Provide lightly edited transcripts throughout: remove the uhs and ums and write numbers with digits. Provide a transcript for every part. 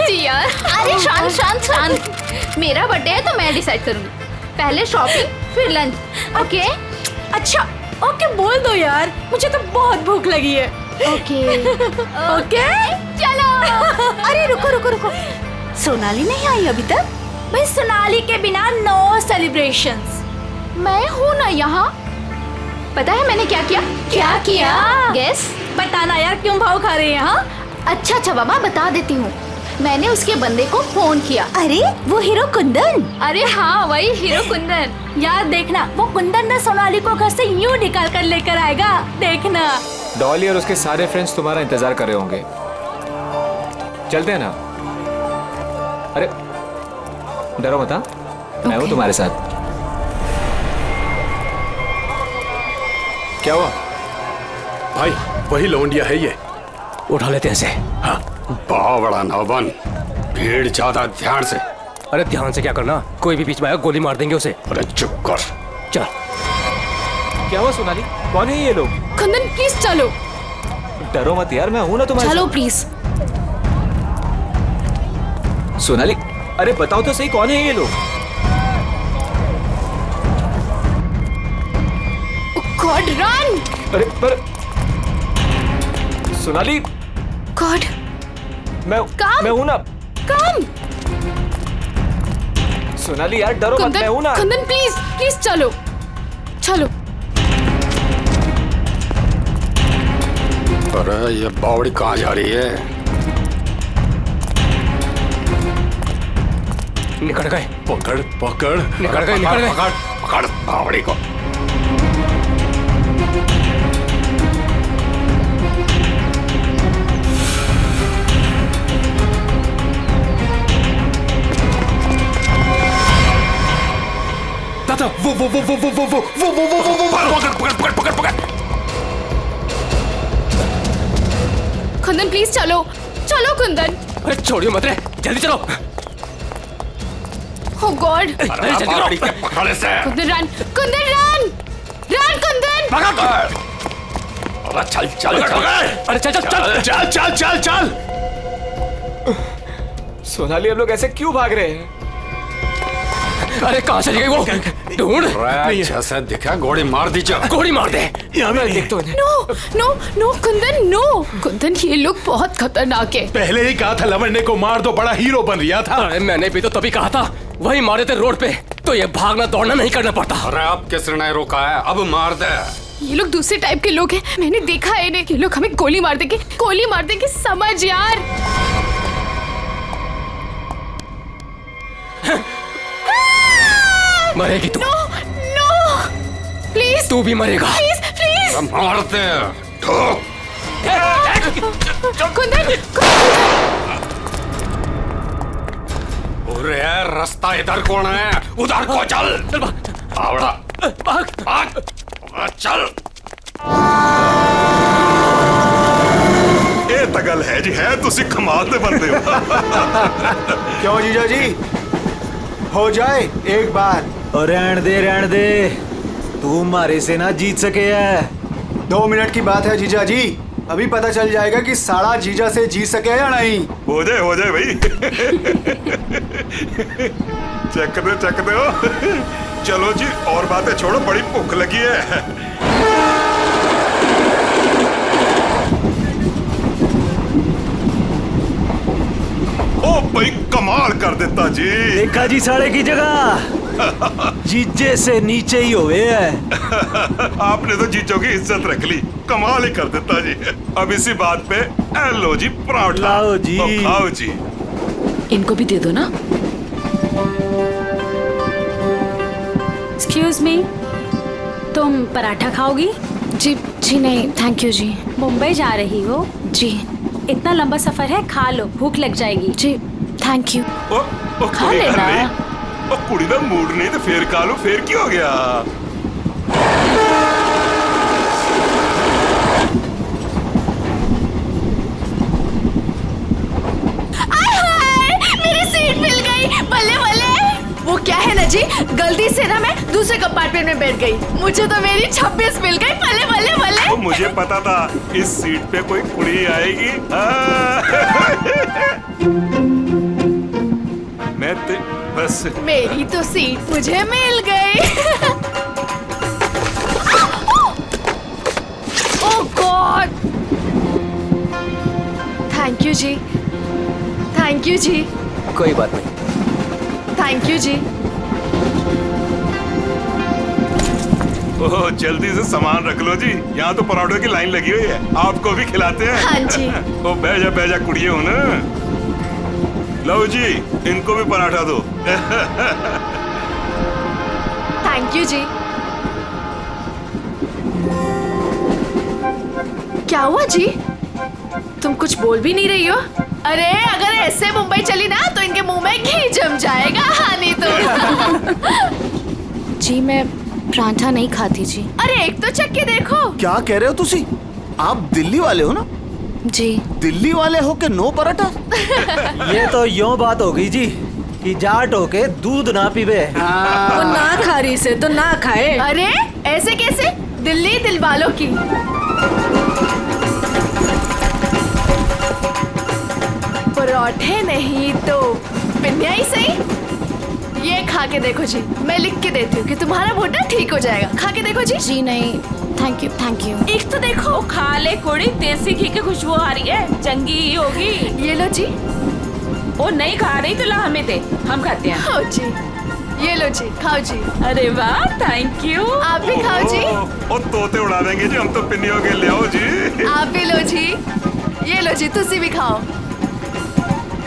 जी यार। अरे शांत शांत शांत, मेरा बर्थडे है तो मैं डिसाइड करूंगी। पहले शॉपिंग फिर लंच, ओके? अच्छा ओके बोल दो यार, मुझे तो बहुत भूख लगी है। ओके ओके चलो। अरे रुको रुको रुको, सोनाली नहीं आई अभी तक? भाई सोनाली के बिना नो सेलिब्रेशंस। मैं हूँ ना यहाँ। पता है मैंने क्या किया? क्या किया? गेस। बताना यार, क्यों भाव खा रहे हैं? हाँ अच्छा बाबा बता देती हूँ। मैंने उसके बंदे को फोन किया। अरे वो हीरो कुंदन? अरे हाँ वही हीरो कुंदन। यार देखना, वो कुंदन ना सोनाली को घर से यूं निकाल कर लेकर आएगा, देखना। डॉली और उसके सारे फ्रेंड्स तुम्हारा इंतजार कर रहे होंगे। चलते हैं ना? अरे डरो मत, मैं हूँ तुम्हारे साथ। क्या हुआ? भाई वही लौंडिया है ये, उठा लेते हैं इसे। हाँ बड़ा ना बन, भीड़ ज्यादा, ध्यान से। अरे ध्यान से क्या करना, कोई भी बीच में आया गोली मार देंगे उसे। अरे चुप कर। चल। क्या हुआ सोनाली? कौन है ये लोग? कुंदन प्लीज चलो। डरो मत यार, मैं हूं ना तुम्हारे चलो साथ। प्लीज। सोनाली अरे बताओ तो सही, कौन है ये लोग? God run. अरे पर सोनाली, गॉड मैं हूं ना। कम। सोनाली यार डरो मत, मैं हूं ना। कुंदन प्लीज प्लीज चलो चलो। अरे ये बावड़ी कहाँ जा रही है? निकल गए। पकड़ पकड़, निकल गए, निकल गए। पकड़ पकड़ बावड़ी को। दादा वो पकड़ पकड़ पकड़ पकड़। कुंदन प्लीज चलो चलो कुंदन। अरे छोड़ियो मत रे, जल्दी चलो। ओ गॉड। अरे जल्दी बावड़ी करो। के पकड़ से। Kundan run, Kundan run run Kundan. पकड़। चल चल चल। अरे चल चल चल चल चल चल चल। सोनाली हम लोग ऐसे क्यों भाग रहे हैं? अरे कहाँ चली गई वो? ढूंढ। जैसे दिखा गोली मार दी, चल गोली मार दे। देख तो no no no Kundan no. Kundan ये लोग बहुत खतरनाक है। पहले ही कहा था लवंडे को मार दो, बड़ा हीरो बन रिया था। अरे मैंने भी तो तभी कहा था, वही मारे थे रोड पे, तो ये भागना दौड़ना नहीं करना पड़ता। अरे अब किसने रोका है? अब मार दे। ये लोग दूसरे टाइप के लोग हैं, मैंने देखा है इन्हें। ये लोग हमें गोली मार देंगे, समझ यार। मरेगी तू। नो नो प्लीज, तू भी मरेगा। Please please. मार दे। ठोक। कुंदन अरे रास्ता इधर कौन है? उधर को चल। चल भाग। आवड़ा भाग। भाग। चल। ਇਹ ਤਾਂ ਗੱਲ ਹੈ ਜੀ, ਹੈ ਤੁਸੀਂ ਕਮਾਲ ਦੇ ਬੰਦੇ ਹੋ। क्यों जीजा जी, हो जाए एक बार। और रहन दे, तू मारे से ना जीत सके है। 2 मिनट की बात है जीजा जी, अभी पता चल जाएगा कि साला जीजा से जीत सके या नहीं। हो जाए भाई। चक दे हो। चलो जी और बातें छोड़ो, बड़ी भूख लगी है। ओ भाई कमाल कर देता जी। देखा जी साले की जगह जीजे से नीचे ही हुए है। आपने तो जीजों की इज्जत रख ली, कमाल ही कर देता जी। अब इसी बात पे लो जी पराठा। लाओ जी। तो खाओ जी। इनको भी दे दो ना। एक्सक्यूज मी, तुम पराठा खाओगी? जी जी नहीं थैंक यू जी। मुंबई जा रही हो? जी इतना लंबा सफर है, खा लो, भूख लग जाएगी। जी थैंक यू। ओ खा लेना। ओ कुड़ी दा मूड नहीं तो फिर खा लो, फिर क्या हो गया? मेरी सीट मिल गई, बल्ले बल्ले। वो क्या है ना जी, गलती से ना मैं दूसरे कंपार्टमेंट में बैठ गई, मुझे तो मेरी 26 मिल गई, बल्ले बल्ले बल्ले। तो मुझे पता था इस सीट पे कोई कुड़ी आएगी। होते बस। मेरी तो सीट मुझे मिल गई। Oh god, thank you ji, thank you ji, कोई बात नहीं। थैंक यू जी। ओह जल्दी से सामान रख लो जी, यहाँ तो पराठों की लाइन लगी हुई है, आपको भी खिलाते हैं। हाँ जी। ओ बैजा कुड़िए हो ना। लो जी, इनको भी पराठा दो। थैंक यू जी। क्या हुआ जी, तुम कुछ बोल भी नहीं रही हो? अरे अगर ऐसे मुंबई चली ना तो इनके मुंह में घी जम जाएगा। हाँ नहीं तो। जी मैं पराठा नहीं खाती जी। अरे एक तो चख के देखो। क्या कह रहे हो तुसी? आप दिल्ली वाले हो ना? जी। दिल्ली वाले हो के नो पराठा? ये तो यूं बात हो गई जी कि जाट हो के दूध ना पीवे। वो ना खा रही से तो ना खाए। अरे ऐसे कैसे? दिल्ली दिल वालों की। पराठे नहीं तो पिन्निया ही सही। ये खा के देखो जी, मैं लिख के देती हूँ कि तुम्हारा मोटा ठीक हो जाएगा। खा के देखो जी। जी नहीं, थैंक यू थैंक यू। एक तो देखो। खा ले कुड़ी, देसी घी की खुशबू आ रही है, चंगी ही होगी। ये लो जी। ओ नहीं खा रही तो ला हमें दे, हम खाते हैं। खाओ जी, ये लो जी, खाओ जी। अरे वाह, थैंक यू। आप भी खाओ जी। ओ तोते उड़ा देंगे जी, हम तो पिन्नियों के ले आओ जी। आप भी लो जी, ये लो जी, तुसी भी खाओ,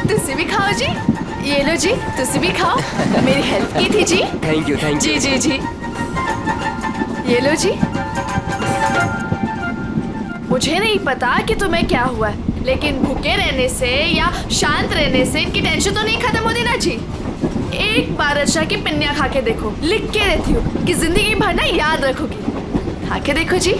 तुसी भी खाओ जी। ये लो जी, तुसी भी खाओ, मेरी हेल्प की थी जी। थैंक यू जी जी जी। ये लो जी। मुझे नहीं पता कि तुम्हें क्या हुआ है, लेकिन भूखे रहने से या शांत रहने से इनकी टेंशन तो नहीं खत्म होती ना जी। एक बार अच्छा की पिन्निया खा के देखो, लिख के देती हूँ कि जिंदगी भर ना याद रखोगी। खा के देखो जी।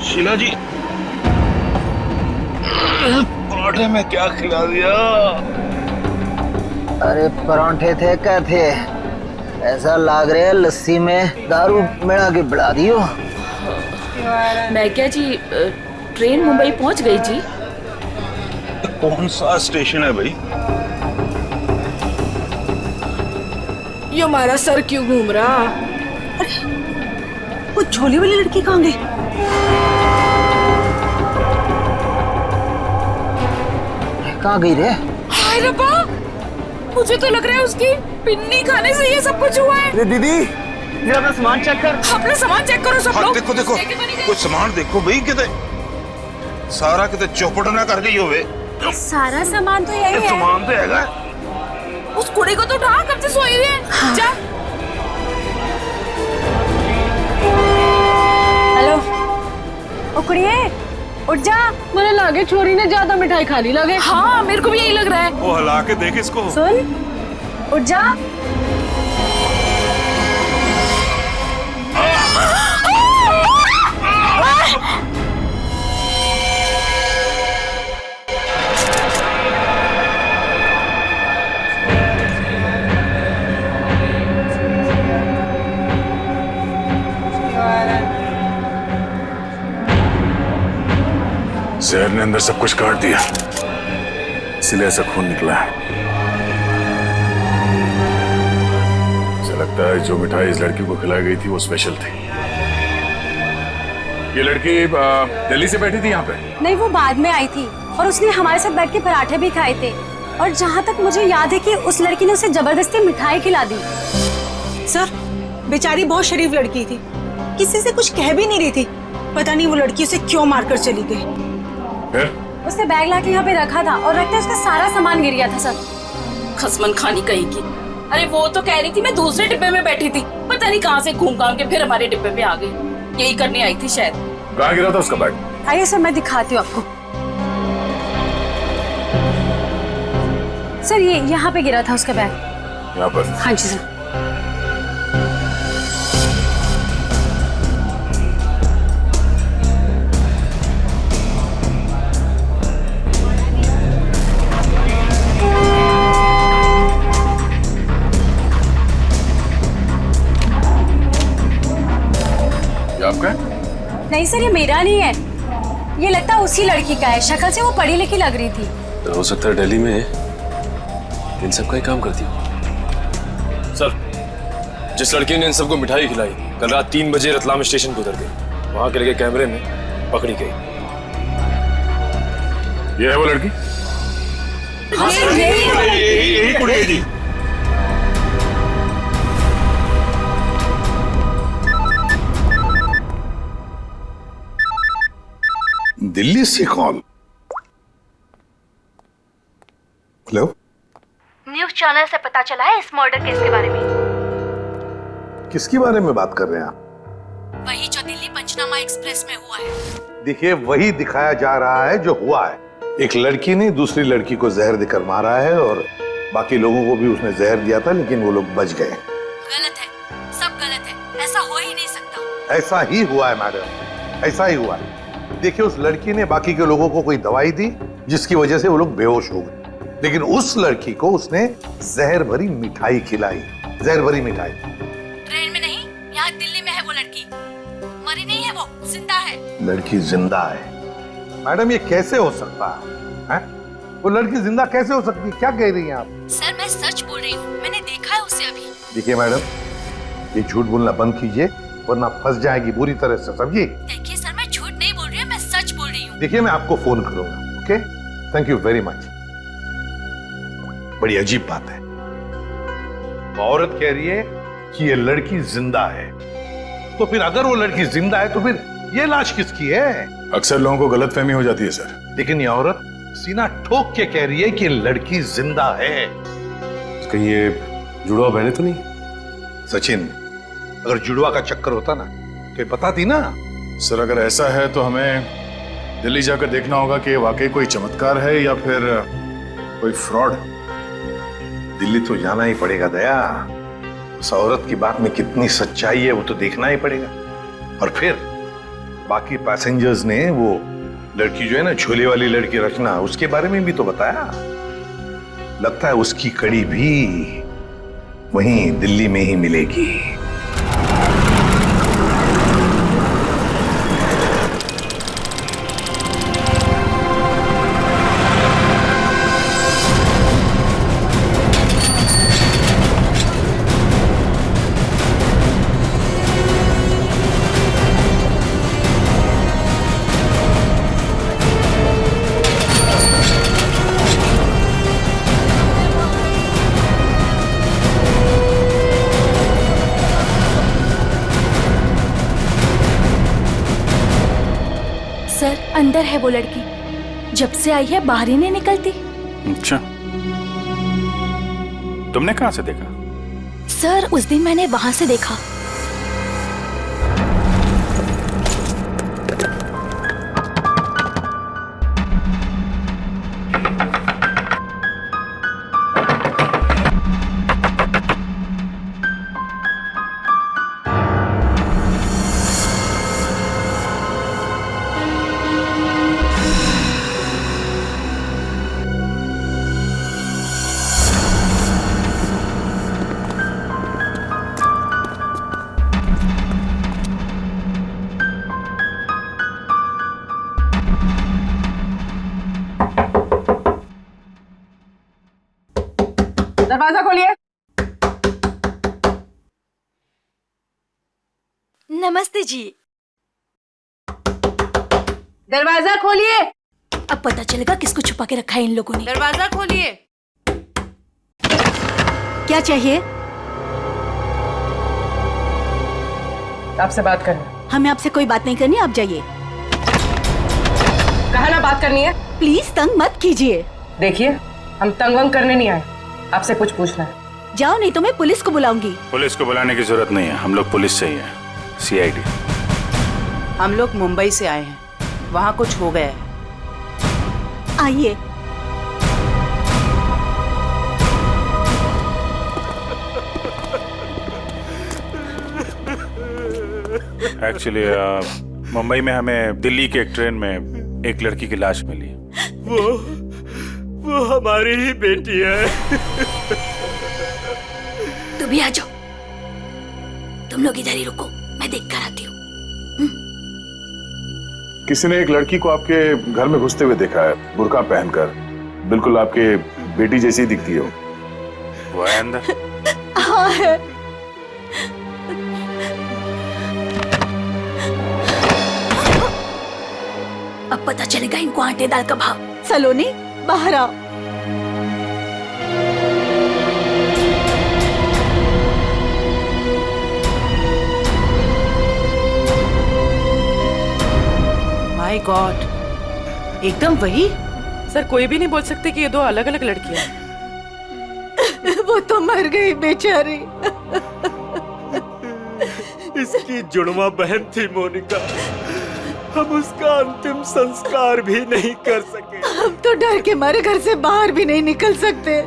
शीला जी, पराठे में क्या खिला दिया? अरे परांठे थे क्या थे? ऐसा लाग रहा है लस्सी में दारू मिला के बढ़ा दियो। मैं क्या जी, ट्रेन मुंबई पहुंच गई जी। कौन सा स्टेशन है भाई? ये हमारा सर क्यों घूम रहा? अरे वो झोली वाली लड़की कहाँ गई? कहाँ गई रे? हाय रब्बा, मुझे तो लग रहा है उसकी पिन्नी खाने से ये सब कुछ हुआ है। दीदी जरा अपना सामान चेक कर। अपना सामान चेक करो सब लोग। देखो देखो, कुछ सामान देखो भाई, किते सारा किते चौपट ना कर गई होवे। सारा सामान तो यही है। सामान तो हैगा। उस कुड़ी को तो उठा, कब से सोई हुई है। हाँ। जा। हेलो ओ कुड़िए, उठ जा। मुझे लगे छोरी ने ज्यादा मिठाई खा ली लगे। हाँ मेरे को भी यही लग रहा है। वो हिला के देख इसको। सुन, उठ जा। जहर ने अंदर सब कुछ काट दिया, इसलिए ऐसा खून निकला है। मुझे लगता है जो मिठाई इस लड़की को खिलाई गई थी वो स्पेशल थी। ये लड़की दिल्ली से बैठी थी यहाँ पे? नहीं, वो बाद में आई थी और उसने हमारे साथ बैठ के पराठे भी खाए थे। और जहाँ तक मुझे याद है कि उस लड़की ने उसे जबरदस्ती मिठाई खिला दी। सर, बेचारी बहुत शरीफ लड़की थी, किसी से कुछ कह भी नहीं रही थी। पता नहीं वो लड़की उसे क्यों मारकर चली गई। फिर उसने बैग लाके यहाँ पे रखा था और रखते उसका सारा सामान गिर गया था सर। खसमन खानी कहीं की। अरे वो तो कह रही थी मैं दूसरे डिब्बे में बैठी थी, पता नहीं कहाँ से घूम घाम के फिर हमारे डिब्बे पे आ गई। यही करने आई थी शायद। कहाँ गिरा था उसका बैग? आइए सर, मैं दिखाती हूँ आपको। सर, ये यहाँ पे गिरा था उसका बैग। यहाँ पर? हाँ जी सर। ये आपका है? नहीं सर, ये मेरा नहीं है, ये लगता है उसी लड़की का है। शक्ल से वो पढ़ी लिखी लग रही थी। तो हो सकता है दिल्ली में इन सब का ही काम करती हो। सर, जिस लड़की ने इन सबको मिठाई खिलाई कल रात 3 बजे रतलाम स्टेशन पे उतर गई, वहां के लगे कैमरे में पकड़ी गई। ये है वो लड़की? यही कुड़ी है जी। दिल्ली से कॉल। हेलो, न्यूज़ चैनल से पता चला है इस मर्डर केस के बारे में। किसके बारे में बात कर रहे हैं आप? वही जो दिल्ली पंचनामा एक्सप्रेस में हुआ है। देखिए, वही दिखाया जा रहा है जो हुआ है। एक लड़की ने दूसरी लड़की को जहर देकर मारा है और बाकी लोगों को भी उसने जहर दिया था, लेकिन वो लोग बच गए। गलत है, सब गलत है, ऐसा हो ही नहीं सकता। ऐसा ही हुआ है मैडम, ऐसा ही हुआ है। देखिए, उस लड़की ने बाकी के लोगों को कोई दवाई दी जिसकी वजह से वो लोग बेहोश हो गए, लेकिन उस लड़की को उसने जहर भरी मिठाई खिलाई। जहर भरी मिठाई। ट्रेन में नहीं, यहाँ दिल्ली में है वो लड़की। मरी नहीं है, वो जिंदा है। लड़की जिंदा है? मैडम, ये कैसे हो सकता है? वो लड़की जिंदा कैसे हो सकती है? क्या कह रही हैं आप? सर, मैं सच बोल रही हूँ, मैंने देखा है उसे अभी। देखिए मैडम, ये झूठ बोलना बंद कीजिए वरना फंस जाएगी बुरी तरह से, समझिए? देखिए सर, मैं झूठ नहीं बोल रही हूँ, मैं सच बोल रही हूँ। देखिए, मैं आपको फोन करूंगा। Okay, thank you very much. बड़ी अजीब बात है, औरत कह रही है कि ये लड़की जिंदा है, तो फिर अगर वो लड़की जिंदा है तो फिर ये लाश किसकी है? अक्सर लोगों को गलतफहमी हो जाती है सर। लेकिन ये औरत सीना ठोक के कह रही है कि लड़की जिंदा है। कहीं ये जुड़वा बहने तो नहीं? सचिन, अगर जुड़वा का चक्कर होता ना तो ये बताती ना। सर, अगर ऐसा है तो हमें दिल्ली जाकर देखना होगा कि वाकई कोई चमत्कार है या फिर कोई फ्रॉड। दिल्ली तो जाना ही पड़ेगा दया। उस औरत की बात में कितनी सच्चाई है वो तो देखना ही पड़ेगा। और फिर बाकी पैसेंजर्स ने वो लड़की जो है ना, झोले वाली लड़की रचना, उसके बारे में भी तो बताया। लगता है उसकी कड़ी भी वहीं दिल्ली में ही मिलेगी। सर, अंदर है वो लड़की, जब से आई है बाहर ही नहीं निकलती। अच्छा, तुमने कहां से देखा? सर, उस दिन मैंने वहां से देखा। दरवाजा खोलिए। नमस्ते जी। दरवाजा खोलिए। अब पता चलेगा किसको छुपा के रखा है इन लोगों ने। दरवाजा खोलिए। क्या चाहिए? आपसे बात करना। हमें आपसे कोई बात नहीं करनी, आप जाइए। कहा ना बात करनी है। प्लीज तंग मत कीजिए। देखिए, हम तंग वंग करने नहीं आए, आपसे कुछ पूछना है। जाओ, नहीं तो मैं पुलिस को बुलाऊंगी। पुलिस को बुलाने की जरूरत नहीं है, हम लोग पुलिस से ही हैं, CID। हम लोग मुंबई से आए हैं, वहाँ कुछ हो गया है। आइए। एक्चुअली मुंबई में हमें दिल्ली के एक ट्रेन में एक लड़की की लाश मिली। वो हमारी ही बेटी है। तुम भी आ जाओ। तुम लोग इधर ही रुको, मैं देख कर आती हूँ। किसी ने एक लड़की को आपके घर में घुसते हुए देखा है, बुर्का पहनकर, बिल्कुल आपके बेटी जैसी दिखती हो। वो है अंदर? हाँ है। अब पता चलेगा इनको आटे दाल का भाव। सलोनी, बाहर आओ। माय गॉड, एकदम वही। सर, कोई भी नहीं बोल सकते कि ये दो अलग अलग लड़कियां हैं। वो तो मर गई बेचारी। इसकी जुड़वा बहन थी मोनिका। हम उसका अंतिम संस्कार भी नहीं कर सके। हम तो डर के मारे घर से बाहर भी नहीं निकल सकते।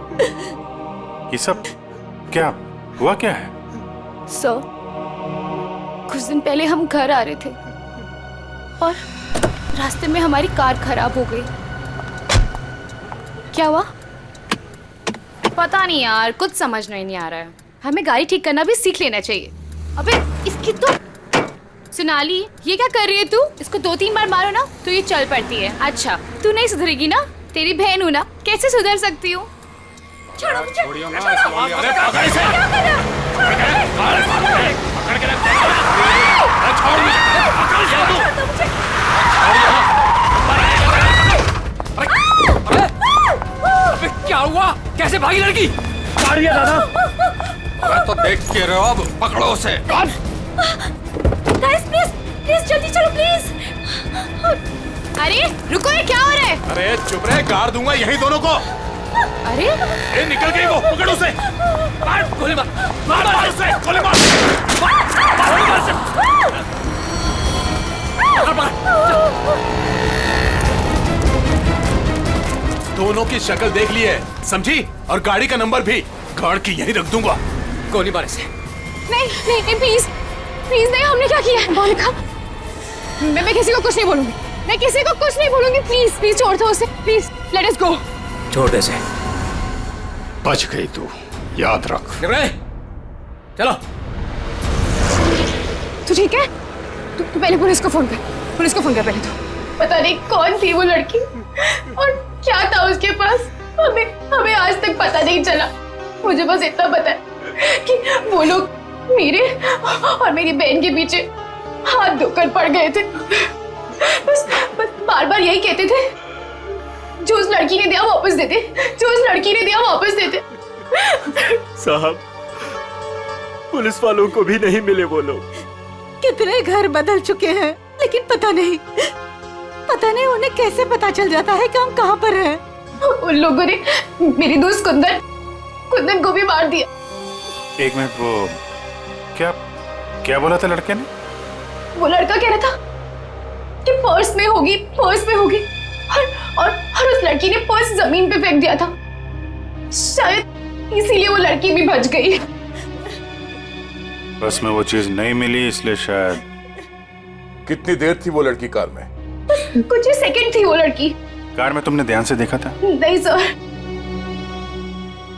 ये सब क्या हुआ, क्या है? सर, कुछ दिन पहले हम घर आ रहे थे और रास्ते में हमारी कार खराब हो गई। क्या हुआ? पता नहीं यार, कुछ समझ नहीं आ रहा है। हमें गाड़ी ठीक करना भी सीख लेना चाहिए। अबे इसकी तो सोनाली, ये क्या कर रही है तू? इसको 2-3 बार मारो ना तो ये चल पड़ती है। अच्छा, तू नहीं सुधरेगी ना? तेरी बहन हूँ ना, कैसे सुधर सकती हूँ? छोड़ो मुझे। क्या हुआ? कैसे भागी लड़की? मार दिया दादा। अरे तो देख के रहो, अब पकड़ो उसे। गाइस प्लीज प्लीज जल्दी चलो प्लीज। अरे रुको, ये क्या हो रहा है? अरे चुप रहे, गाड़ दूंगा यही दोनों को। अरे ए, निकल गई वो, पकड़ उसे। मार, गोली मार, मार उसे, गोली मार। दोनों की शक्ल देख ली है, समझी? और गाड़ी का नंबर भी गाड़ के यहीं रख दूंगा। गोली मार इसे। नहीं नहीं नहीं, प्लीज प्लीज नहीं, हमने क्या किया है? मोनिका, मैं किसी को कुछ नहीं बोलूंगी। मैं किसी को कुछ नहीं बोलूंगी। प्लीज प्लीज छोड़ दो उसे, प्लीज लेट अस गो। छोड़ दे इसे। बच गई तू, याद रख। चलो। तू ठीक है? तू पहले पुलिस को फोन कर। पुलिस को फोन कर पहले। तो पता नहीं कौन थी वो लड़की और क्या था उसके पास। हमें आज तक पता नहीं चला। मुझे बस इतना पता है कि वो लोग मेरे और मेरी बहन के पीछे हाथ धोकर पड़ गए थे। बस बार बार यही कहते थे, जो उस लड़की ने दिया वापस देते, जो उस लड़की ने दिया वापस देते। साहब, पुलिस वालों को भी नहीं मिले वो लोग। कितने घर बदल चुके हैं, लेकिन पता नहीं उन्हें कैसे पता चल जाता है कि हम कहाँ पर हैं। उन लोगों ने मेरी दोस्त कुंदन को भी मार दिया। एक मिनट, वो क्या बोला था लड़के ने? वो लड़का कह रहा था कि पर्स में होगी और उस लड़की ने पर्स जमीन पे फेंक दिया था। शायद इसीलिए वो लड़की भी बच गई। बस में वो चीज नहीं मिली, इसलिए शायद। कितनी देर थी वो लड़की कार में? कुछ ही सेकंड थी वो लड़की। कार में तुमने ध्यान से देखा था? नहीं सर।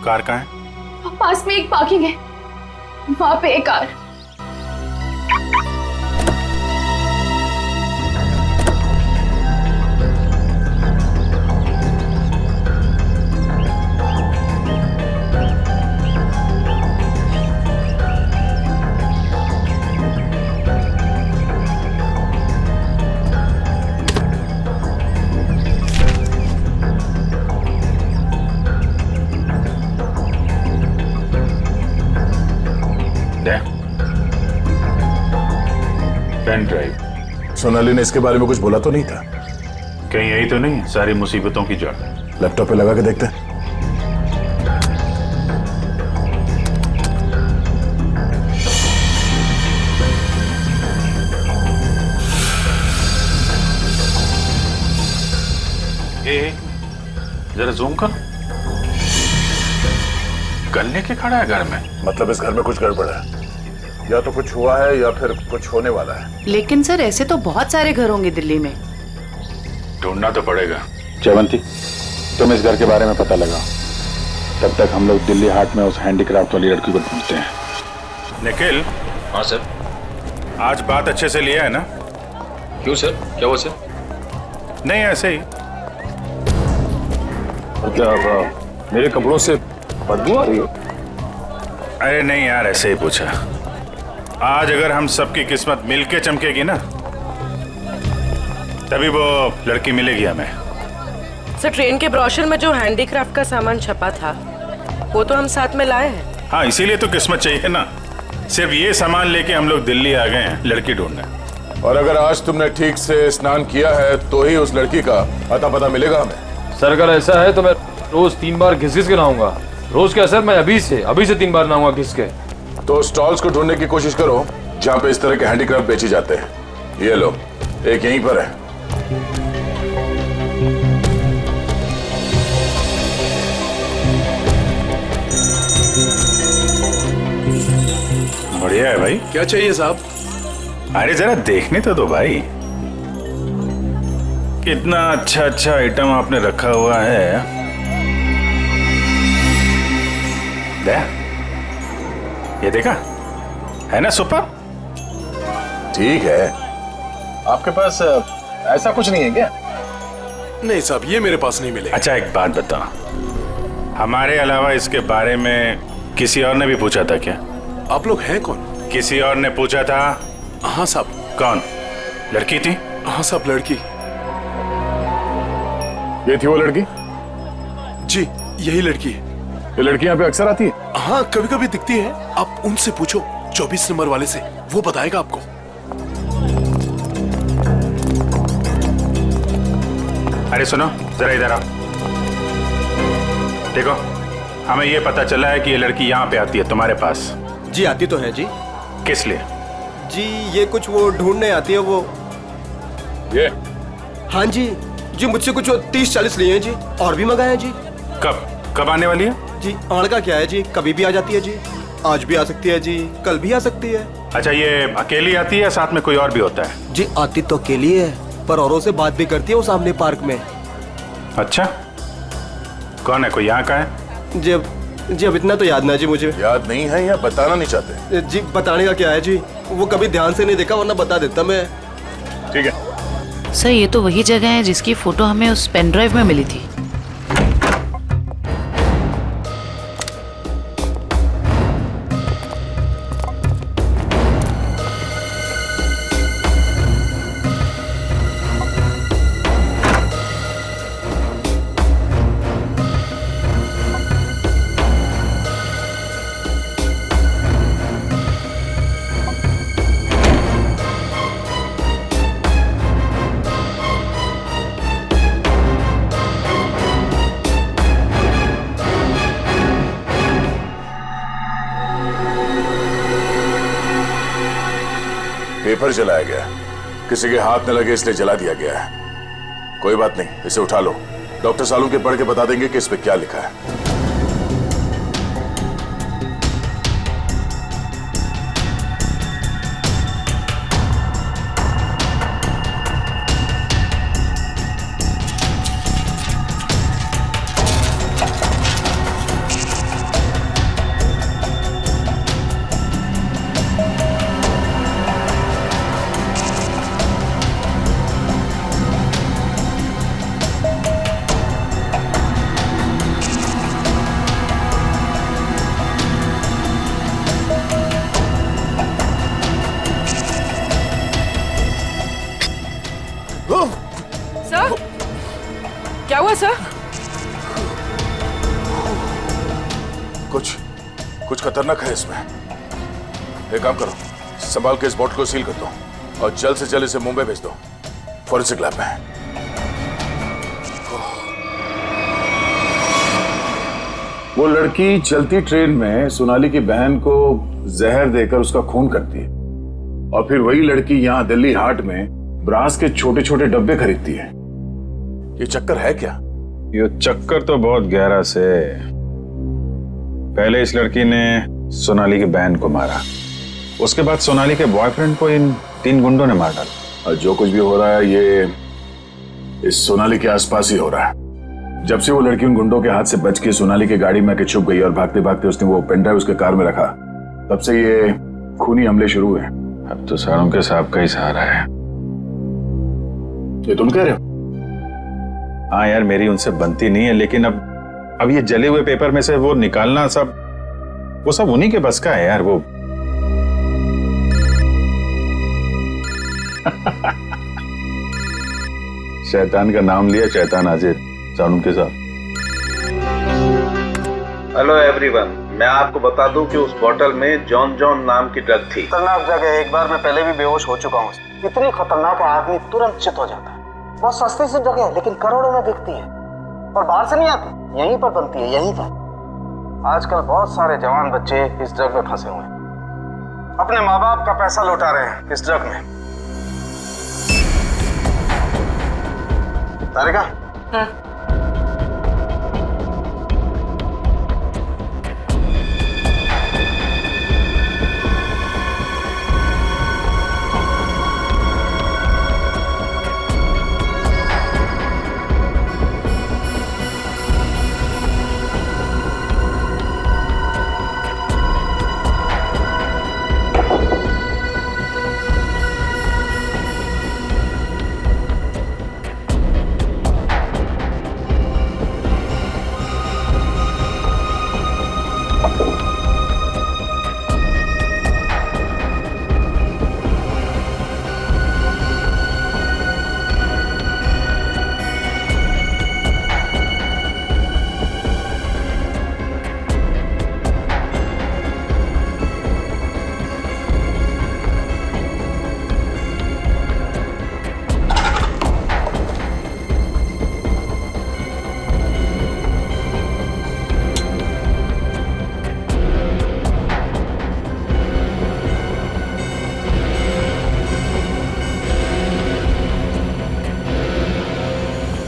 कार कहाँ है? पास में एक पार्किंग है, वहां पे एक कार। Pen drive. सोनाली ने इसके बारे में कुछ बोला तो नहीं था? कहीं यही तो नहीं सारी मुसीबतों की जड़? लैपटॉप पे लगा के देखते हैं। जरा जूम कर। गन लेके खड़ा है घर में? मतलब इस घर में कुछ गड़बड़ है, या तो कुछ हुआ है या फिर कुछ होने वाला है। लेकिन सर ऐसे तो बहुत सारे घर होंगे दिल्ली में। ढूंढना तो पड़ेगा। जयवंती, तुम इस घर के बारे में पता लगाओ, तब तक हम लोग दिल्ली हाट में उस हैंडीक्राफ्ट वाली लड़की को ढूंढते हैं। निखिल। हाँ सर। आज बात अच्छे से लिया है ना? क्यों सर, क्या हुआ सर? नहीं ऐसे ही। क्या मेरे कपड़ों से बदबू आ रही है? अरे नहीं यार, ऐसे ही पूछा। आज अगर हम सबकी किस्मत मिलके चमकेगी ना, तभी वो लड़की मिलेगी हमें। सर ट्रेन के ब्रोशर में जो हैंडीक्राफ्ट का सामान छपा था वो तो हम साथ में लाए हैं। हाँ, इसीलिए तो किस्मत चाहिए ना। सिर्फ ये सामान लेके हम लोग दिल्ली आ गए हैं लड़की ढूंढने। और अगर आज तुमने ठीक से स्नान किया है तो ही उस लड़की का अता पता मिलेगा हमें। सर अगर ऐसा है तो मैं रोज 3 बार घिस के नहाऊंगा। रोज क्या सर, मैं अभी से 3 बार नहाऊंगा घिस के। तो स्टॉल्स को ढूंढने की कोशिश करो जहाँ पे इस तरह के हैंडीक्राफ्ट बेचे जाते हैं। ये लो, एक यहीं पर है। बढ़िया है भाई। क्या चाहिए साहब? अरे जरा देखने तो दो भाई, कितना अच्छा अच्छा आइटम आपने रखा हुआ है। दे, ये देखा है ना सुपर? ठीक है, आपके पास ऐसा कुछ नहीं है क्या? नहीं साहब, ये मेरे पास नहीं मिलेगा। अच्छा एक बात बताओ, हमारे अलावा इसके बारे में किसी और ने भी पूछा था क्या? आप लोग हैं कौन? किसी और ने पूछा था? हाँ साहब। कौन? लड़की थी? हाँ साहब, लड़की। ये थी वो लड़की? जी यही लड़की है। ये लड़की यहाँ पे अक्सर आती है? हाँ कभी कभी दिखती है। आप उनसे पूछो 24 नंबर वाले से, वो बताएगा आपको। अरे सुनो जरा इधर आओ। देखो, हमें ये पता चला है कि ये लड़की यहाँ पे आती है तुम्हारे पास। जी आती तो है जी। किस लिए? जी ये कुछ वो ढूंढने आती है वो। ये? हाँ जी, जी मुझसे कुछ 30-40 लिए हैं जी, और भी मंगाए हैं जी। कब आने वाली है? जी आड़ का क्या है जी, कभी भी आ जाती है जी। आज भी आ सकती है जी, कल भी आ सकती है। अच्छा, ये अकेली आती है, साथ में कोई और भी होता है? जी आती तो अकेली है, पर औरों से बात भी करती है वो सामने पार्क में। अच्छा, कौन है? कोई यहाँ का है? जी अब इतना तो याद ना जी मुझे। याद नहीं है या बताना नहीं चाहते? जी बताने का क्या है जी, वो कभी ध्यान से नहीं देखा, वरना बता देता मैं। ठीक है सर, ये तो वही जगह है जिसकी फोटो हमें उस पेन ड्राइव में मिली थी। पेपर जलाया गया, किसी के हाथ न लगे इसलिए जला दिया गया है। कोई बात नहीं, इसे उठा लो, डॉक्टर सालू के पढ़ के बता देंगे कि इस पे क्या लिखा है। सर क्या हुआ सर? कुछ खतरनाक है इसमें। एक काम करो, संभाल के इस बॉटल को सील कर दो और जल्द से जल्द इसे मुंबई भेज दो फॉरेंसिक लैब में। वो लड़की चलती ट्रेन में सोनाली की बहन को जहर देकर उसका खून करती है और फिर वही लड़की यहाँ दिल्ली हाट में ब्रास के छोटे छोटे डब्बे खरीदती है। ये चक्कर है क्या? ये चक्कर तो बहुत गहरा से। पहले इस लड़की ने सोनाली की बहन को मारा, उसके बाद सोनाली के बॉयफ्रेंड को इन 3 गुंडों ने मार डाला। और जो कुछ भी हो रहा है ये इस सोनाली के आसपास ही हो रहा है। जब से वो लड़की उन गुंडों के हाथ से बच के सोनाली की गाड़ी में आके छुप गई और भागते भागते उसने वो पेन ड्राइव उसके कार में रखा, तब से ये खूनी हमले शुरू हुए। अब तो सारों के साहब का ही सहारा है। ये तुम कह रहे हो? हाँ यार, मेरी उनसे बनती नहीं है, लेकिन अब ये जले हुए पेपर में से वो निकालना वो सब उन्हीं के बस का है यार। वो शैतान का नाम लिया, शैतान हाजिर सानू के साथ। हेलो एवरीवन, मैं आपको बता दूं कि उस बोतल में जॉन जॉन नाम की ड्रग थी। खतरनाक जगह है, एक बार मैं पहले भी बेहोश हो चुका हूँ। इतनी खतरनाक है, आदमी तुरंत चित हो जाता है। बहुत सस्ती सी जगह है लेकिन करोड़ों में बिकती है और बाहर से नहीं आती, यहीं पर बनती है, यहीं पर। आजकल बहुत सारे जवान बच्चे इस ड्रग में फंसे हुए हैं, अपने माँ बाप का पैसा लौटा रहे हैं इस ड्रग में। तारिका,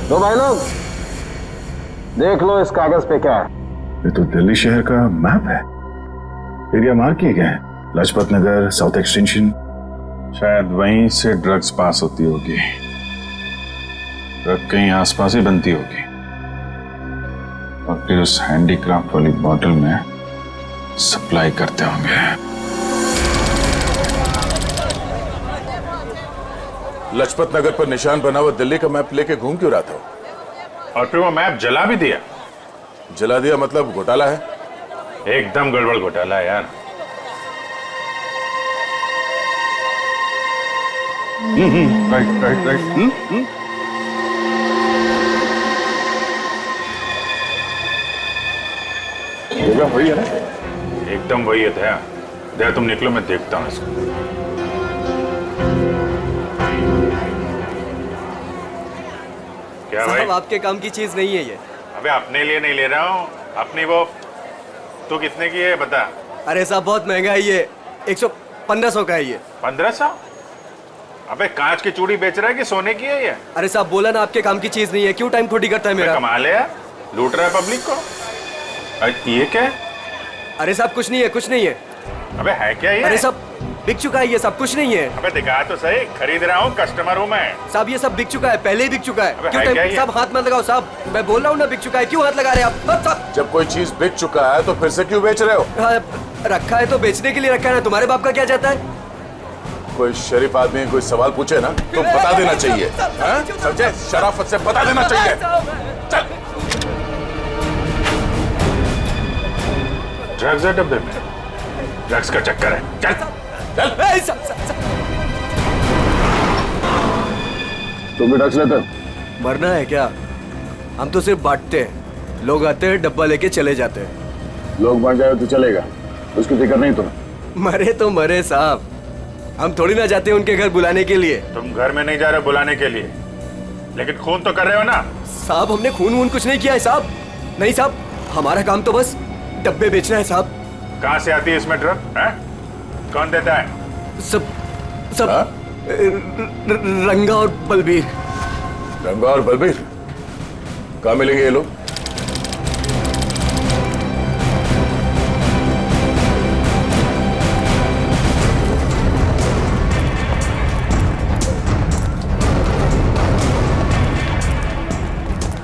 तो भाई लोग देख लो इस कागज पे क्या है। ये तो दिल्ली शहर का मैप है। एरिया मार्क किए गए हैं, लाजपत नगर, साउथ एक्सटेंशन। शायद वहीं से ड्रग्स पास होती होगी। ड्रग कहीं आसपास ही बनती होगी और फिर उस हैंडीक्राफ्ट वाली बॉटल में सप्लाई करते होंगे। लाजपत नगर पर निशान बना हुआ दिल्ली का मैप लेके घूम क्यों रहा था? और फिर वो मैप जला भी दिया। जला दिया मतलब घोटाला है? एकदम गड़बड़ घोटाला है यार। Right right right. जगह वही है ना? एकदम वही है। दया तुम निकलो, मैं देखता हूँ इसको। क्या भाई? साहब आपके काम की चीज नहीं है ये। अबे अपने लिए नहीं ले रहा हूँ, अपनी वो। तू कितने की है बता? अरे साहब बहुत महंगा है ये, 1500 का है ये। 1500? अबे कांच की चूड़ी बेच रहा है कि सोने की है ये? अरे साहब बोला ना आपके काम की चीज नहीं है, क्यों टाइम खोटी करता है मेरा? कमाल है यार, लूट रहा है पब्लिक को। ये क्या है? अरे साहब कुछ नहीं है, कुछ नहीं है। अबे है क्या ये? अरे साहब बिक चुका है ये सब, कुछ नहीं है। अबे दिखा तो सही, खरीद रहा हूँ, कस्टमर हूँ मैं। साहब ये सब बिक चुका है, पहले ही बिक चुका है। अबे क्यों है क्या ये? साहब हाथ मत लगाओ साहब, मैं बोल रहा हूँ ना बिक चुका है, क्यों हाथ लगा रहे हैं आप? साहब जब कोई चीज बिक चुका है तो फिर से क्यों बेच रहे हो? रखा है तो बेचने के लिए रखा है ना, तुम्हारे बाप का क्या जाता है? कोई शरीफ आदमी कोई सवाल पूछे ना तो बता देना चाहिए, समझे? शराफत से बता देना चाहिए। चल। ड्रग्स है डब्बे में, ड्रग्स का चक्कर है। चल चल। तुम भी ड्रग्स लेते? मरना है क्या? हम तो सिर्फ बांटते हैं, लोग आते हैं डब्बा लेके चले जाते हैं। लोग बांट जाए तो चलेगा, उसकी फिक्र नहीं तुम्हें? मरे तो मरे साहब, हम थोड़ी ना जाते उनके घर बुलाने के लिए। तुम घर में नहीं जा रहे बुलाने के लिए, लेकिन खून तो कर रहे हो ना। साहब हमने खून वून कुछ नहीं किया है साहब। नहीं साहब, हमारा काम तो बस डब्बे बेचना है साहब। कहाँ से आती है इसमें ड्रग है? कौन देता है? सब रंगा और बलबीर। रंगा और बलबीर कहाँ मिलेंगे ये लोग?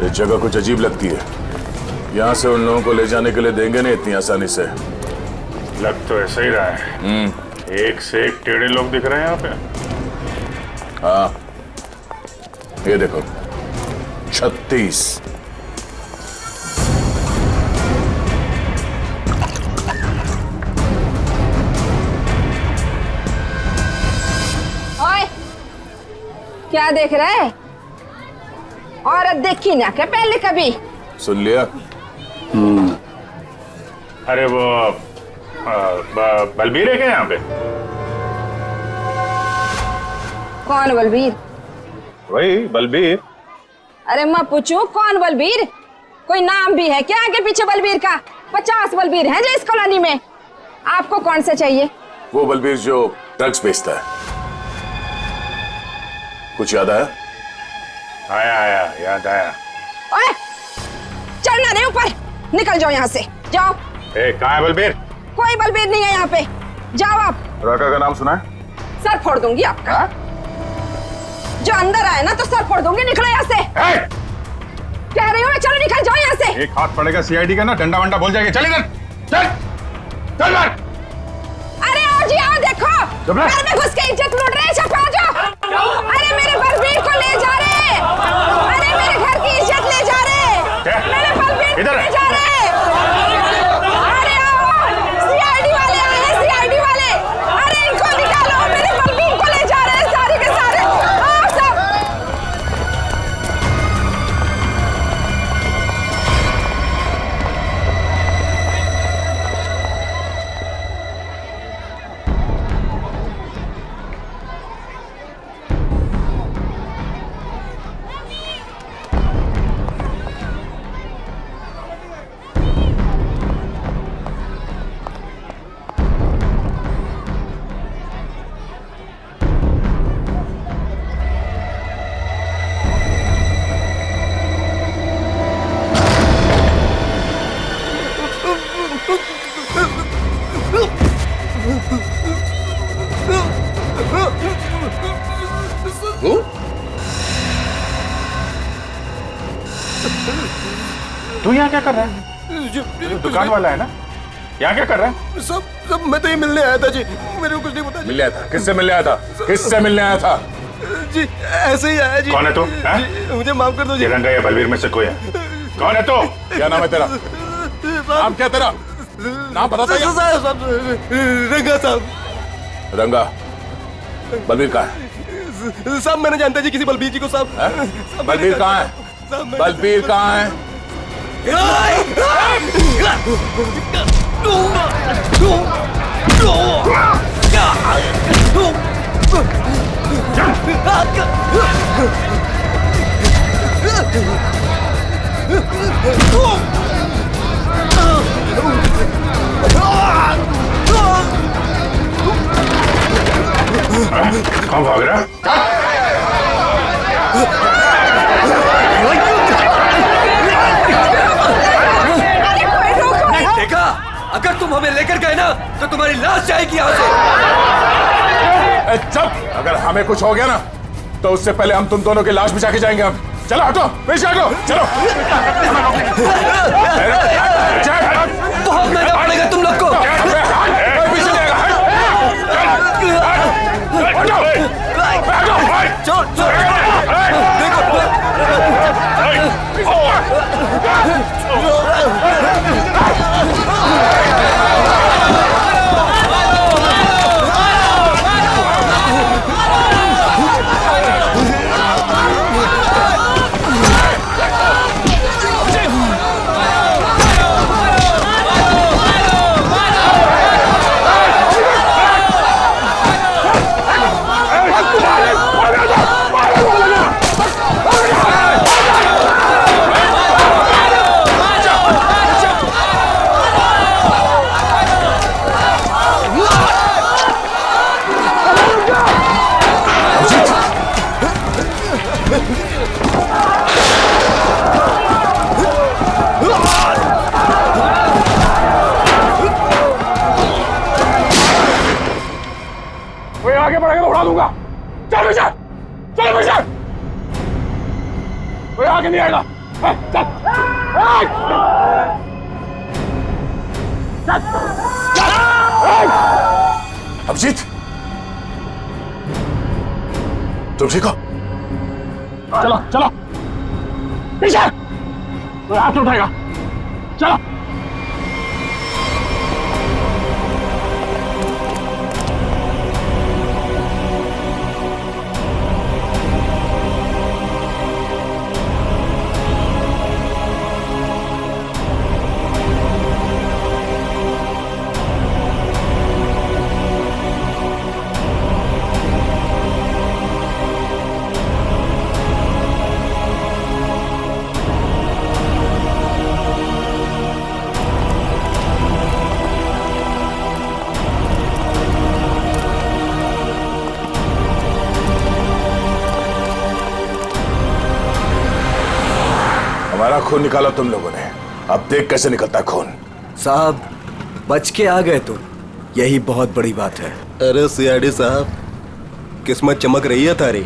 ये जगह कुछ अजीब लगती है। यहाँ से उन लोगों को ले जाने के लिए देंगे नहीं इतनी आसानी से। लग तो ऐसा ही रहा है। एक से एक टेढ़े लोग दिख रहे हैं यहाँ पे। हाँ, ये देखो 36। ओए, क्या देख रहा है? औरत देखी ना क्या पहले कभी? सुन लिया? अरे वो बलबीर है क्या यहाँ पे? कौन बलबीर? वही बलबीर। अरे मैं पूछूं कौन बलबीर? कोई नाम भी है क्या आगे पीछे बलबीर का? 50 बलबीर हैं जो इस कॉलोनी में। आपको कौन से चाहिए? वो बलबीर जो ड्रग्स बेचता है। कुछ याद आया? आया याद आया। ओए, चढ़ना नहीं ऊपर, निकल जाओ यहाँ से, जाओ। कहाँ है बलबीर? कोई बलबीर नहीं है यहाँ पे, जाओ आप। राका का नाम सुना है? सर फोड़ दूंगी आपका। जो अंदर आए ना तो सर फोड़ दूंगी, निकलो यहाँ से। कह रही हूँ मैं, चलो निकल जाओ यहाँ से। एक हाथ पड़ेगा सीआईडी का ना, डंडा वंडा बोल जाएगा। चल इधर, चल चल। अरे आओ जी आओ, देखो घर में घुस के इज्जत लूट रहे हैं, सब आ जाओ। अरे मेरे बलबीर को ले जा रहे, अरे मेरे घर की इज्जत ले जा रहे, मेरे बलबीर को ले जा रहे। अरे आओ, सीआईडी वाले आए हैं, सीआईडी वाले। अरे इनको निकालो, मेरे बलबीर को ले जा रहे हैं सारे के सारे। आओ सब। तू यहाँ क्या कर रहा है? दुकान वाला है ना, यहाँ क्या कर रहा है? सब मैं तो ही मिलने आया था जी, मेरे को कुछ नहीं पता। मिलने आया था? किससे मिलने आया था? किससे मिलने आया था? जी ऐसे ही आया जी। कौन है तू? मुझे माफ कर दो जी। रंगा या बलबीर में से कोई है? कौन है तू? क्या नाम है तेरा? नाम क्या तेरा? नाम बता दो। रंगा साहब। रंगा, बलबीर कहाँ है? साहब मैंने जानता जी किसी बलबीर जी को साहब। बलबीर कहाँ है? बलबीर कहाँ है? कौन भाग रहा? देखा, अगर तुम हमें लेकर गए ना तो तुम्हारी लाश जाएगी यहाँ से। चुप! अगर हमें कुछ हो गया ना तो उससे पहले हम तुम दोनों की लाश बिछा के जाएंगे। हम चलो, हटो, पीछे हटो, चलो। बहुत महंगा पड़ेगा तुम लोग को। आगे नहीं आएगा। अभिजीत, तुम ठीक हो? चलो चलो पीछे, कोई हाथ उठाएगा, चलो। हमारा खून निकाला तुम लोगों ने, अब देख कैसे निकलता है खून। साहब बच के आ गए तुम, यही बहुत बड़ी बात है। अरे सीआईडी साहब, किस्मत चमक रही है तारी।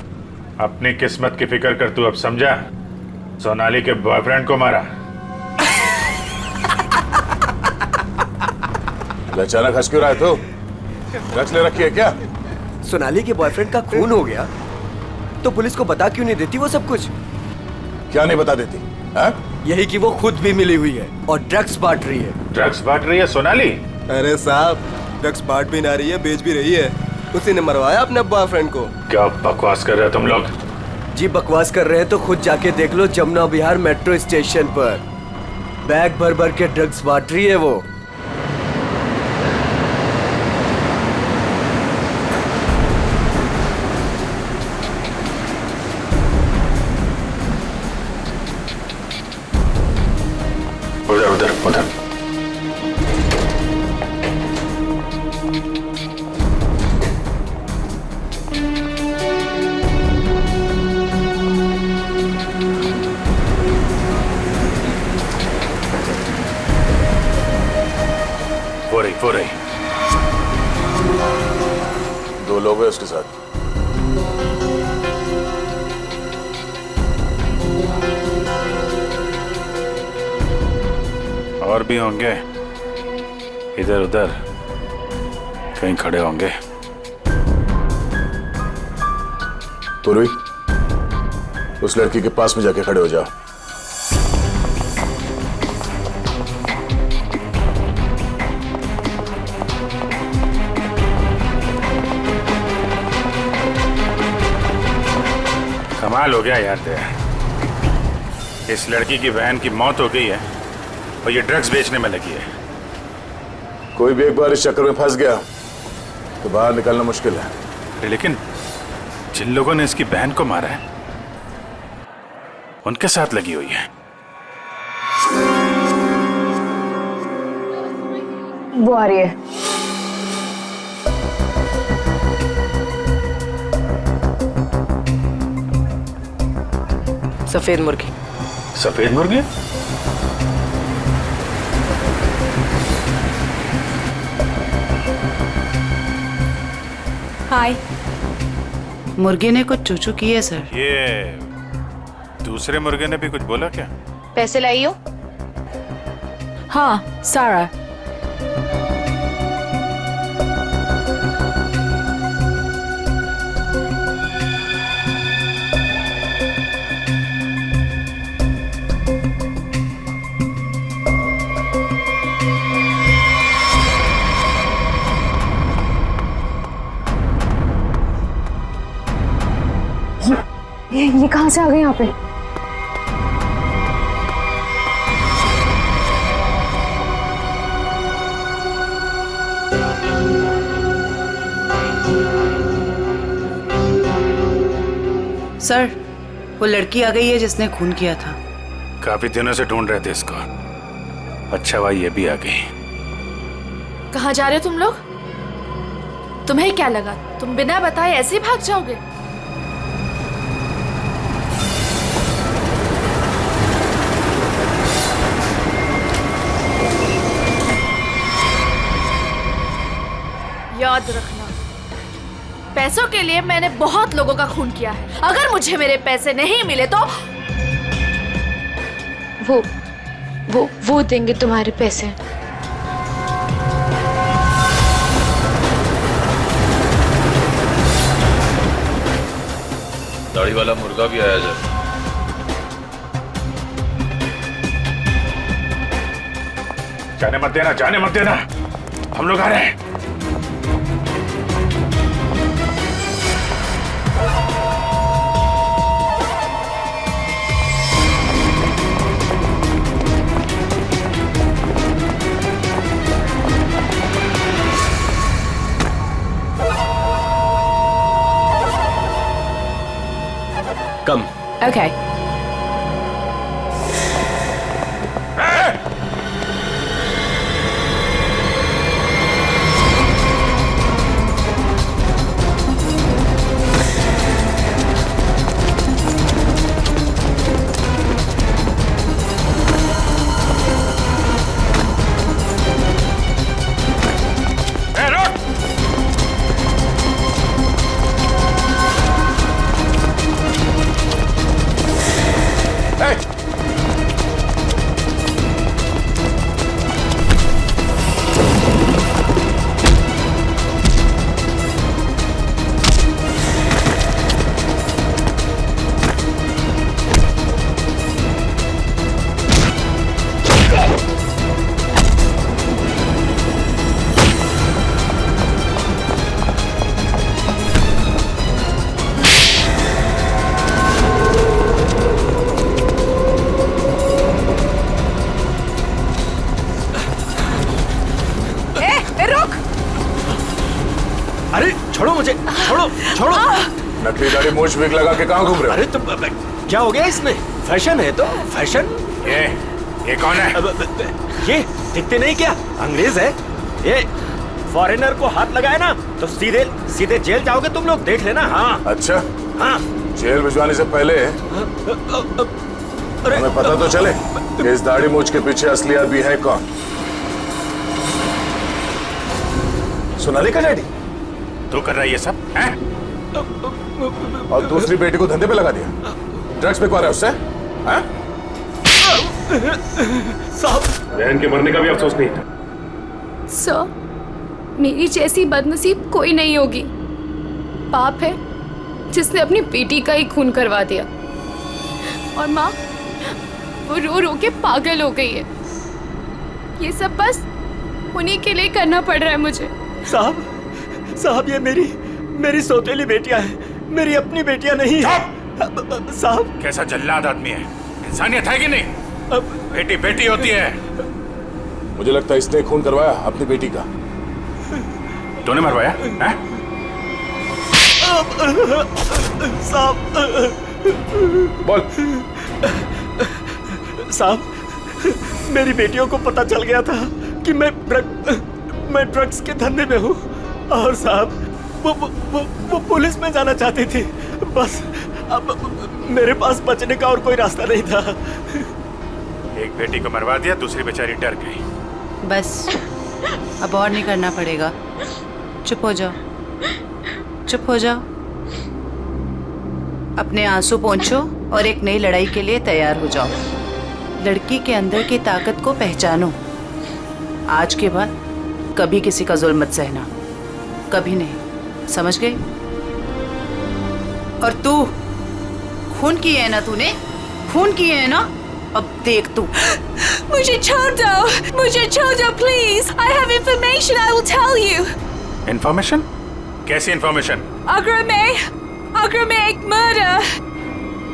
अपनी किस्मत की फिक्र कर, तू अब समझा? सोनाली के बॉयफ्रेंड को मारा। अचानक हंस क्यों रहा है तू? ड्रग्स ले रखी है क्या? सोनाली के बॉयफ्रेंड का खून हो गया तो पुलिस को बता क्यों नहीं देती वो सब कुछ? क्या नहीं बता देती? यही कि वो खुद भी मिली हुई है और ड्रग्स बांट रही है। ड्रग्स बांट रही है सोनाली? अरे साहब, ड्रग्स बांट भी ना रही है, बेच भी रही है। उसी ने मरवाया अपने बॉयफ्रेंड को। क्या बकवास कर रहे हो तुम लोग? जी बकवास कर रहे हैं तो खुद जाके देख लो, जमुना विहार मेट्रो स्टेशन पर बैग भर भर के ड्रग्स बांट रही है वो। उधर उधर उधर। वो रही। दो लोग हैं उसके साथ। और भी होंगे, इधर उधर कहीं खड़े होंगे। पूर्वी, उस लड़की के पास में जाके खड़े हो जाओ। कमाल हो गया यार तेरा। इस लड़की की बहन की मौत हो गई है और ये ड्रग्स बेचने में लगी है। कोई भी एक बार इस चक्कर में फंस गया तो बाहर निकलना मुश्किल है। लेकिन जिन लोगों ने इसकी बहन को मारा है उनके साथ लगी हुई है। वो आ रही है। सफेद मुर्गी। सफेद मुर्गी? हाय। मुर्गे ने कुछ चूचू की है सर। ये दूसरे मुर्गे ने भी कुछ बोला क्या? पैसे लाई हो? हाँ, सारा। ये कहां से आ गए यहाँ पे? सर, वो लड़की आ गई है जिसने खून किया था। काफी दिनों से ढूंढ रहे थे इसको। अच्छा भाई ये भी आ गई। कहाँ जा रहे हो तुम लोग? तुम्हें क्या लगा तुम बिना बताए ऐसे ही भाग जाओगे? याद रखना, पैसों के लिए मैंने बहुत लोगों का खून किया है। अगर मुझे मेरे पैसे नहीं मिले तो वो देंगे तुम्हारे पैसे। दाढ़ी वाला मुर्गा भी आया जब। जाने मत देना, जाने मत देना, हम लोग आ रहे हैं। कम। Okay. छोड़ो मुझे, छोड़ो छोड़ो। नकली दाढ़ी मूछ विग लगा के कहाँ घूम रहे हो? अरे तो क्या हो गया इसमें? फैशन है तो फैशन। ये कौन है? ये दिखते नहीं क्या? अंग्रेज है ये। फॉरेनर को हाथ लगाए ना तो सीधे सीधे जेल जाओगे तुम लोग, देख लेना। हाँ अच्छा, हाँ। जेल भिजवाने से पहले हमें पता तो चले कि इस दाढ़ी मूछ के पीछे असली आदमी है कौन। सोनाली का डैडी तू कर रहा है ये सब हैं? और दूसरी बेटी को धंधे पे लगा दिया, ड्रग्स पे कौन है उससे? हैं? साहब, बहन के मरने का भी अफसोस नहीं था। सर, मेरी जैसी बदनसीब कोई नहीं होगी। पाप है जिसने अपनी बेटी का ही खून करवा दिया, और माँ वो रो रो के पागल हो गई है। ये सब बस उन्हीं के लिए करना पड़ रहा है मुझे। साहब ये मेरी सौतेली बेटियां हैं, मेरी अपनी बेटियां नहीं है। साहब कैसा जल्लाद आदमी है, इंसानियत है कि नहीं? बेटी बेटी होती है। मुझे लगता है इसने खून करवाया अपनी बेटी का। तूने मरवाया हैं? साहब बोल। साहब मेरी बेटियों को पता चल गया था कि मैं ड्रग्स के धंधे में हूँ, और साहब वो पुलिस में जाना चाहती थी। बस अब मेरे पास बचने का और कोई रास्ता नहीं था। एक बेटी को मरवा दिया, दूसरी बेचारी डर गई। बस अब और नहीं करना पड़ेगा। चुप हो जाओ, चुप हो जाओ। अपने आंसू पोंछो और एक नई लड़ाई के लिए तैयार हो जाओ। लड़की के अंदर की ताकत को पहचानो। आज के बाद कभी किसी का जुल्म मत सहना, कभी नहीं, समझ गई? और तू खून किए है ना, तूने खून किए है ना, अब देख तू। मुझे छोड़ दो please. I have information, I will tell you. Information? कैसी इंफॉर्मेशन? आगरा में एक मर्डर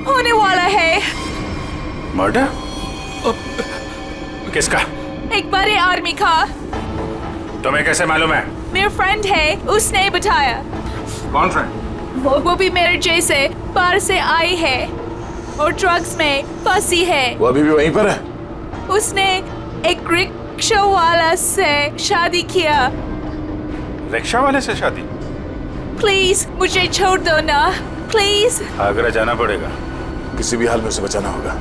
होने वाला है। मर्डर? किसका? एक बड़े आदमी का। तुम्हें कैसे मालूम है? मेरा फ्रेंड है, उसने बताया। कौन फ्रेंड? वो भी मेरे जैसे बाहर से आई है और ड्रग्स में फंसी है। वो अभी भी वहीं पर है? उसने एक रिक्शा वाला से शादी किया। रिक्शा वाले से शादी? प्लीज मुझे छोड़ दो ना, प्लीज। आगरा जाना पड़ेगा। किसी भी हाल में उसे बचाना होगा।